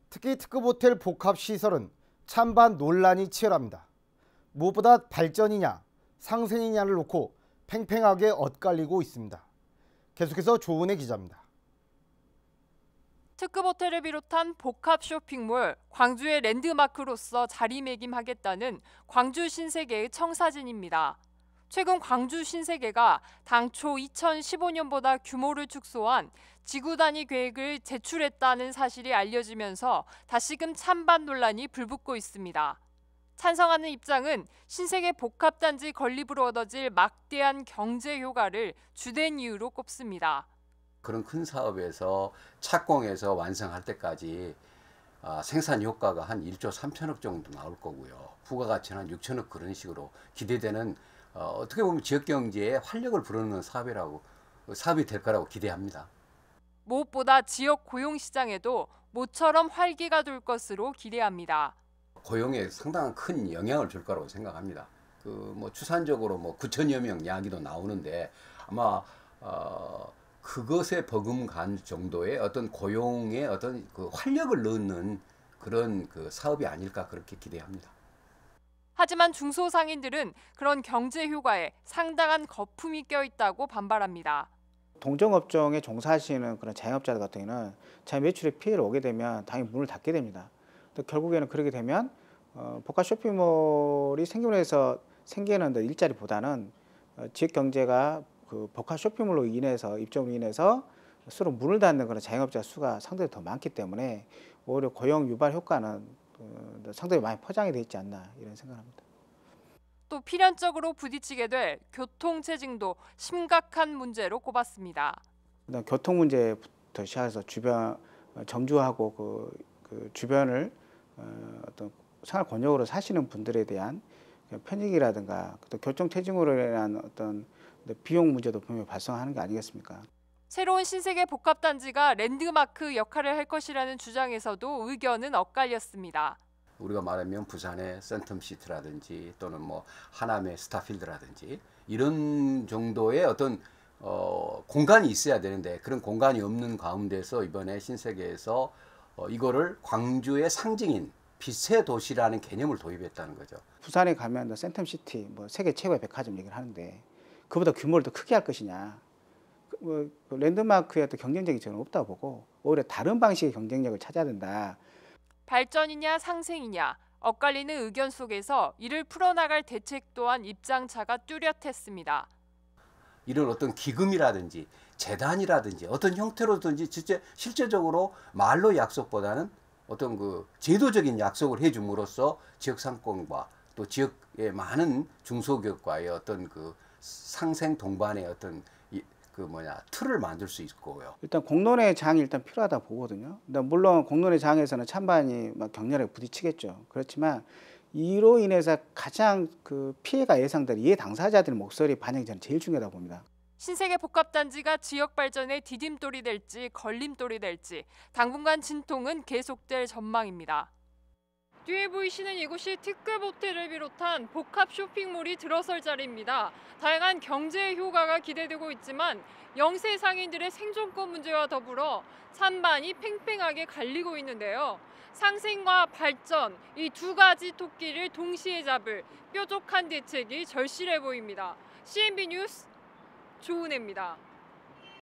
특히 특급 호텔 복합 시설은 찬반 논란이 치열합니다. 무엇보다 발전이냐 상생이냐를 놓고 팽팽하게 엇갈리고 있습니다. 계속해서 조은혜 기자입니다. 특급 호텔을 비롯한 복합 쇼핑몰, 광주의 랜드마크로서 자리매김하겠다는 광주 신세계의 청사진입니다. 최근 광주 신세계가 당초 2015년보다 규모를 축소한 지구 단위 계획을 제출했다는 사실이 알려지면서 다시금 찬반 논란이 불붙고 있습니다. 찬성하는 입장은 신세계 복합단지 건립으로 얻어질 막대한 경제 효과를 주된 이유로 꼽습니다. 그런 큰 사업에서 착공해서 완성할 때까지 생산 효과가 한 1조 3천억 정도 나올 거고요. 부가가치는 한 6천억 그런 식으로 기대되는 어떻게 보면 지역 경제에 활력을 불어넣는 사업이 될 거라고 기대합니다. 무엇보다 지역 고용 시장에도 모처럼 활기가 돌 것으로 기대합니다. 고용에 상당한 큰 영향을 줄 거라고 생각합니다. 추산적으로 9천여 명 이야기도 나오는데 아마 그것에 버금간 정도의 어떤 고용에 어떤 그 활력을 넣는 그런 사업이 아닐까 그렇게 기대합니다. 하지만 중소상인들은 그런 경제 효과에 상당한 거품이 껴있다고 반발합니다. 동종업종에 종사하시는 그런 자영업자들 같은 경우는 자기 매출에 피해를 오게 되면 당연히 문을 닫게 됩니다. 또 결국에는 그렇게 되면 복합 쇼핑몰이 생기는 일자리보다는 지역 경제가 그 복합 쇼핑몰로 인해서 입점으로 인해서 스스로 문을 닫는 그런 자영업자 수가 상당히 더 많기 때문에 오히려 고용 유발 효과는 상당히 많이 포장이 되어 있지 않나 이런 생각합니다. 또 필연적으로 부딪히게 될 교통체증도 심각한 문제로 꼽았습니다. 교통 문제부터 시작해서 주변 정주하고 그 주변을 어떤 생활 권역으로 사시는 분들에 대한 편익이라든가 또 교통체증으로 인한 어떤 비용 문제도 분명히 발생하는 게 아니겠습니까? 새로운 신세계 복합단지가 랜드마크 역할을 할 것이라는 주장에서도 의견은 엇갈렸습니다. 우리가 말하면 부산의 센텀시티라든지 또는 하남의 스타필드라든지 이런 정도의 어떤 공간이 있어야 되는데 그런 공간이 없는 가운데서 이번에 신세계에서 이거를 광주의 상징인 빛의 도시라는 개념을 도입했다는 거죠. 부산에 가면 센텀시티, 세계 최고의 백화점 얘기를 하는데 그보다 규모를 더 크게 할 것이냐. 랜드마크의 어떤 경쟁력이 저는 없다고 보고 오히려 다른 방식의 경쟁력을 찾아야 된다. 발전이냐 상생이냐 엇갈리는 의견 속에서 이를 풀어나갈 대책 또한 입장차가 뚜렷했습니다. 이런 어떤 기금이라든지 재단이라든지 어떤 형태로든지 실제적으로 말로 약속보다는 어떤 제도적인 약속을 해줌으로써 지역 상권과 또 지역의 많은 중소기업과의 어떤 상생 동반의 어떤 틀을 만들 수 있고요. 일단 공론의 장이 일단 필요하다 보거든요. 물론 공론의 장에서는 찬반이 격렬하게 부딪히겠죠. 그렇지만 이로 인해서 가장 피해가 예상되는 이해 당사자들의 목소리 반영이 저는 제일 중요하다고 봅니다. 신세계 복합단지가 지역 발전의 디딤돌이 될지 걸림돌이 될지 당분간 진통은 계속될 전망입니다. 뒤에 보이시는 이곳이 특급 호텔을 비롯한 복합 쇼핑몰이 들어설 자리입니다. 다양한 경제 효과가 기대되고 있지만 영세 상인들의 생존권 문제와 더불어 찬반이 팽팽하게 갈리고 있는데요. 상생과 발전, 이 두 가지 토끼를 동시에 잡을 뾰족한 대책이 절실해 보입니다. CNB 뉴스 조은혜입니다.